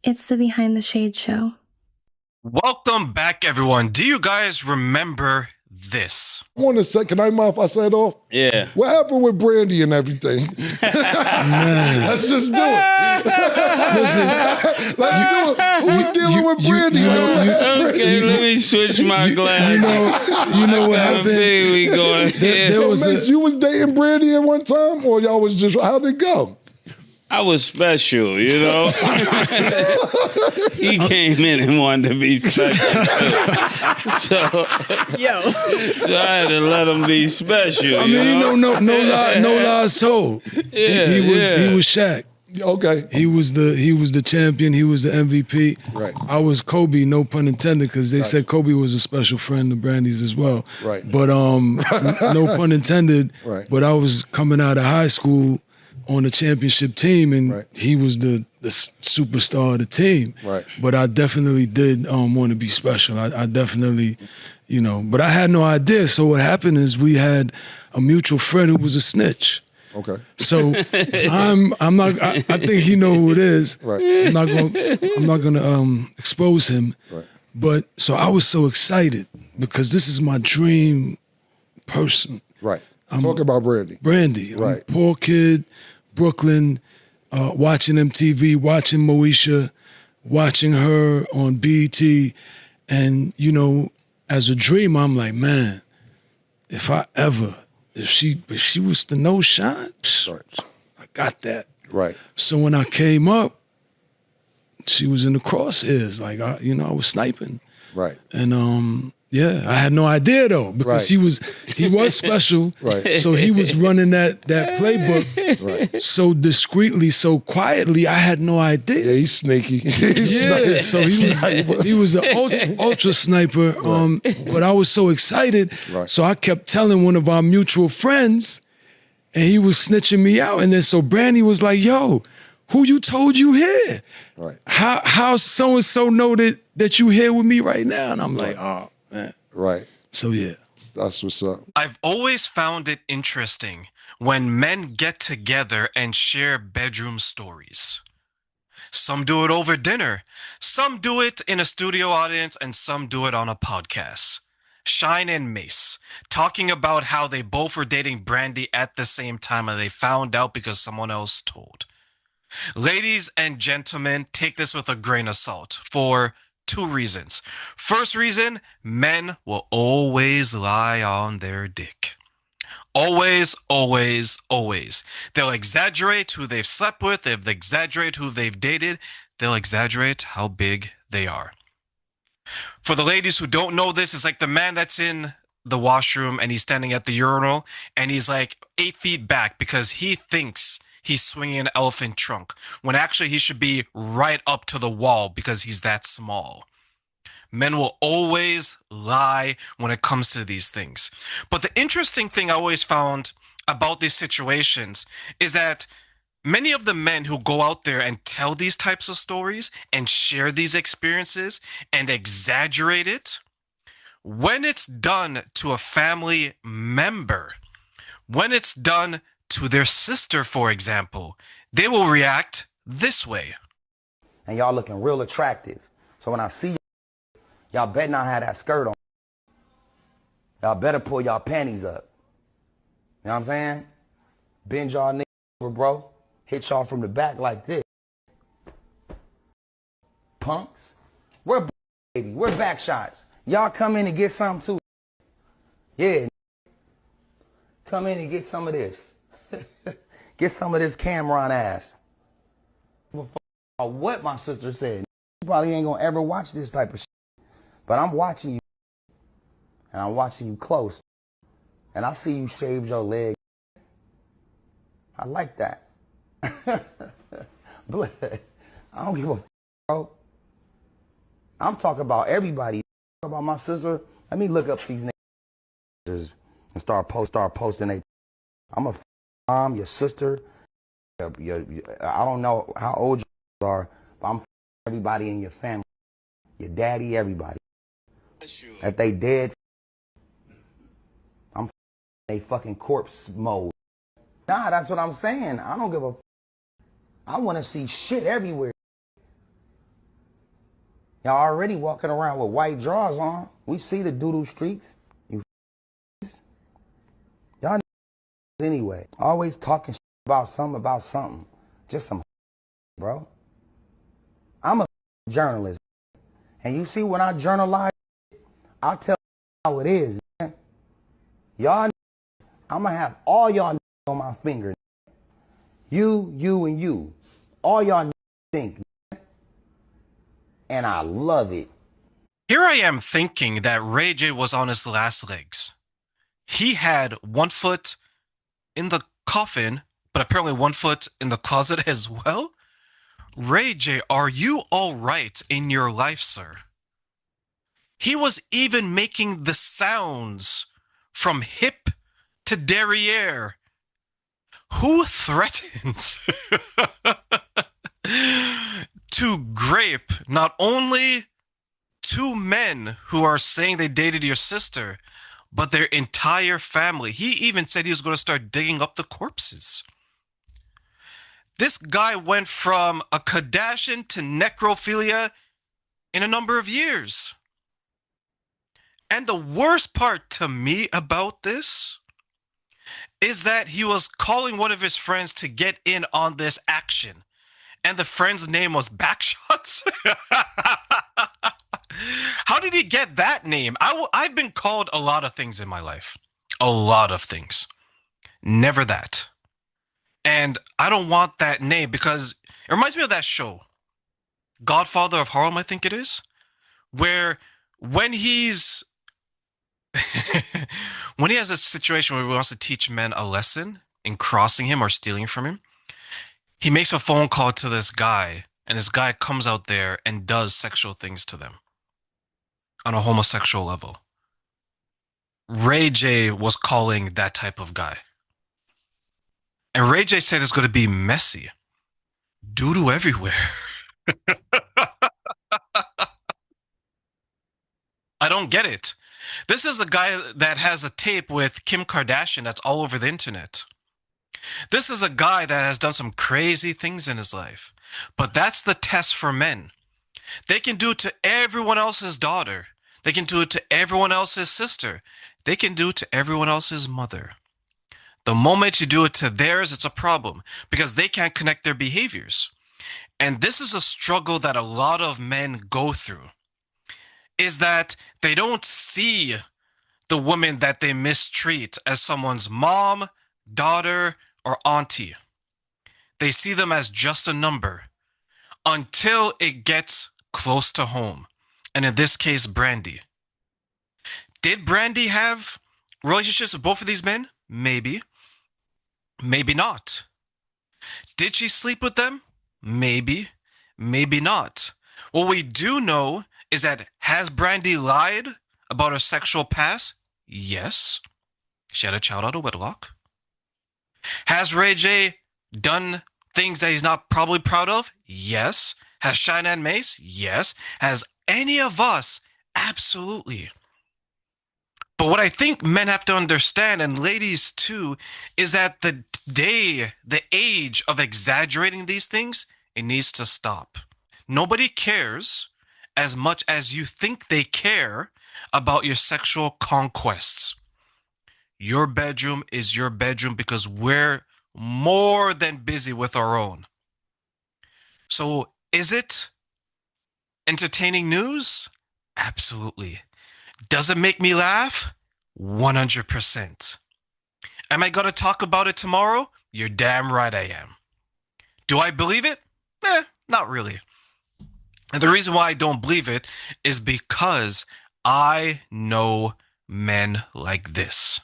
It's the Behind the Shade show. Welcome back, everyone. Do you guys remember this? I want to say, can I mind if I say it off? Yeah. What happened with Brandy and everything? Let's just do it. Listen, let's do it. Who's dealing with Brandy? Okay, let me switch my glass. You know what happened? We going. There was you was dating Brandy at one time, or y'all was just, how'd it go? I was special, you know. He came in and wanted to be special. So I had to let him be special. I mean, no lies told. Yeah, he was Shaq. Okay. He was the champion. He was the MVP. Right. I was Kobe, no pun intended, because they said Kobe was a special friend of Brandy's as well. Right. But no pun intended. Right. But I was coming out of high school on the championship team, and he was the superstar of the team. Right. But I definitely did want to be special. I definitely, but I had no idea. So what happened is we had a mutual friend who was a snitch. Okay. So I'm not. I think he know who it is. Right. I'm not gonna expose him. Right. But so I was so excited because this is my dream person. Right. Talk about Brandy. Brandy. Right. I'm a poor kid, Brooklyn, watching MTV, watching Moesha, watching her on BET. And, as a dream, I'm like, man, if she was to know Shyne, I got that. Right. So when I came up, she was in the crosshairs. Like, I was sniping. Right. And, I had no idea though, because he was special. Right. So he was running that playbook so discreetly, so quietly. I had no idea. Yeah, he's sneaky. So he was an ultra sniper. But I was so excited. Right. So I kept telling one of our mutual friends, and he was snitching me out. And then so Brandy was like, "Yo, who you told you here? Right. How so and so know that you here with me right now?" And I'm like, "Oh." Man. Right. So yeah. That's what's up. I've always found it interesting when men get together and share bedroom stories. Some do it over dinner, some do it in a studio audience, and some do it on a podcast. Shyne and Mase talking about how they both were dating Brandy at the same time and they found out because someone else told. Ladies and gentlemen, take this with a grain of salt for two reasons. First reason, men will always lie on their dick. Always, always, always. They'll exaggerate who they've slept with. They'll exaggerate who they've dated. They'll exaggerate how big they are. For the ladies who don't know this, it's like the man that's in the washroom and he's standing at the urinal and he's like 8 feet back because he thinks he's swinging an elephant trunk, when actually he should be right up to the wall because he's that small. Men will always lie when it comes to these things. But the interesting thing I always found about these situations is that many of the men who go out there and tell these types of stories and share these experiences and exaggerate it, when it's done to a family member, when it's done to their sister, for example, they will react this way. And y'all looking real attractive. So when I see y'all better not have that skirt on. Y'all better pull y'all panties up. You know what I'm saying? Bend y'all niggas over, bro. Hit y'all from the back like this. Punks. We're baby. We're back shots. Y'all come in and get some too. Yeah. Come in and get some of this. Get some of this Cameron ass. What my sister said. You probably ain't gonna ever watch this type of shit. But I'm watching you. And I'm watching you close. And I see you shave your leg. I like that. Blood. I don't give a bro. I'm talking about everybody. About my sister. Let me look up these niggas and start posting they. I'm a mom, your sister, I don't know how old you are, but I'm everybody in your family, your daddy, everybody. If they dead, I'm they fucking corpse mode. Nah, that's what I'm saying. I don't give a. I want to see shit everywhere. Y'all already walking around with white drawers on. We see the doodle streaks. You y'all anyway. Always talking about something. Just some bro. I'm a journalist. And you see when I journalize, I tell how it is, man. Y'all, I'm gonna have all y'all on my finger. You, and you. All y'all think. And I love it. Here I am thinking that Ray J was on his last legs. He had one foot in the coffin, but apparently one foot in the closet as well. Ray J, are you all right in your life, sir? He was even making the sounds from hip to derriere. Who threatened to grape not only two men who are saying they dated your sister, but their entire family? He even said he was going to start digging up the corpses. This guy went from a Kardashian to necrophilia in a number of years. And the worst part to me about this is that he was calling one of his friends to get in on this action. And the friend's name was Backshots. How did he get that name? I've been called a lot of things in my life. A lot of things. Never that. And I don't want that name because it reminds me of that show, Godfather of Harlem, I think it is, where when he's when he has a situation where he wants to teach men a lesson in crossing him or stealing from him, he makes a phone call to this guy, and this guy comes out there and does sexual things to them on a homosexual level. Ray J was calling that type of guy. And Ray J said it's going to be messy. Doo-doo everywhere. I don't get it. This is a guy that has a tape with Kim Kardashian that's all over the internet. This is a guy that has done some crazy things in his life. But that's the test for men. They can do it to everyone else's daughter. They can do it to everyone else's sister. They can do it to everyone else's mother. The moment you do it to theirs, it's a problem because they can't connect their behaviors. And this is a struggle that a lot of men go through, is that they don't see the woman that they mistreat as someone's mom, daughter, or auntie. They see them as just a number until it gets close to home. And in this case, Brandy. Did Brandy have relationships with both of these men? Maybe. Maybe not. Did she sleep with them? Maybe. Maybe not. What we do know is that has Brandy lied about her sexual past? Yes. She had a child out of wedlock. Has Ray J done things that he's not probably proud of? Yes. Has Shyne and Mase? Yes. Has any of us? Absolutely. But what I think men have to understand, and ladies too, is that the age of exaggerating these things, it needs to stop. Nobody cares as much as you think they care about your sexual conquests. Your bedroom is your bedroom because we're more than busy with our own. So is it entertaining news? Absolutely. Does it make me laugh? 100%. Am I going to talk about it tomorrow? You're damn right I am. Do I believe it? Not really. And the reason why I don't believe it is because I know men like this.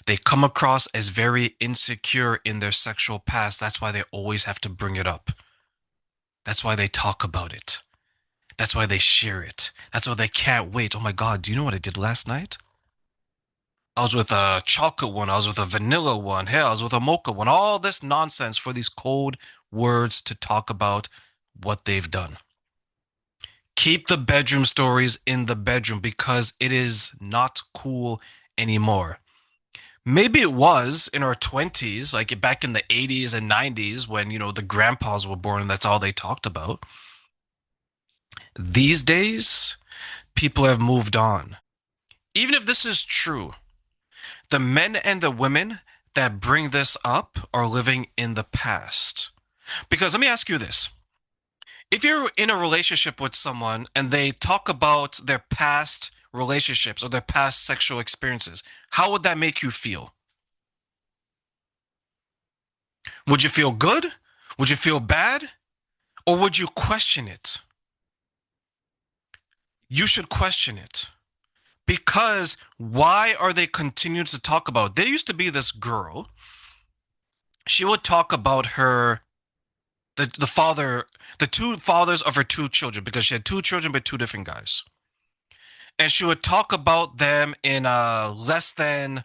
They come across as very insecure in their sexual past. That's why they always have to bring it up. That's why they talk about it. That's why they share it. That's why they can't wait. Oh my God, do you know what I did last night? I was with a chocolate one. I was with a vanilla one. Hell, I was with a mocha one. All this nonsense for these cold words to talk about what they've done. Keep the bedroom stories in the bedroom because it is not cool anymore. Maybe it was in our 20s, like back in the 80s and 90s when, the grandpas were born and that's all they talked about. These days, people have moved on. Even if this is true, the men and the women that bring this up are living in the past. Because let me ask you this. If you're in a relationship with someone and they talk about their past relationships or their past sexual experiences, how would that make you feel? Would you feel good? Would you feel bad? Or would you question it? You should question it. Because why are they continuing to talk about it? There used to be this girl. She would talk about the two fathers of her two children, because she had two children by two different guys. And she would talk about them in a less than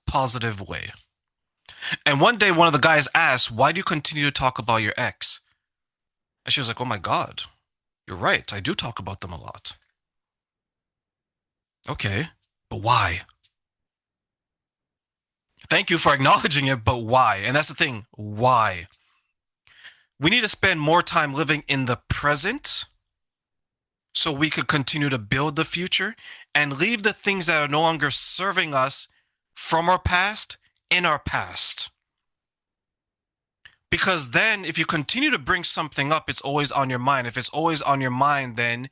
positive way. And one day, one of the guys asked, "Why do you continue to talk about your ex?" And she was like, "Oh my God, you're right. I do talk about them a lot." Okay, but why? Thank you for acknowledging it, but why? And that's the thing, why? We need to spend more time living in the present so we could continue to build the future and leave the things that are no longer serving us from our past in our past. Because then if you continue to bring something up, it's always on your mind. If it's always on your mind, then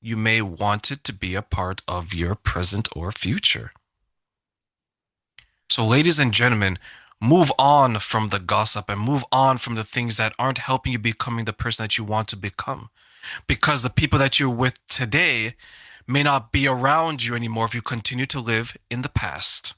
you may want it to be a part of your present or future. So ladies and gentlemen, move on from the gossip and move on from the things that aren't helping you becoming the person that you want to become. Because the people that you're with today may not be around you anymore if you continue to live in the past.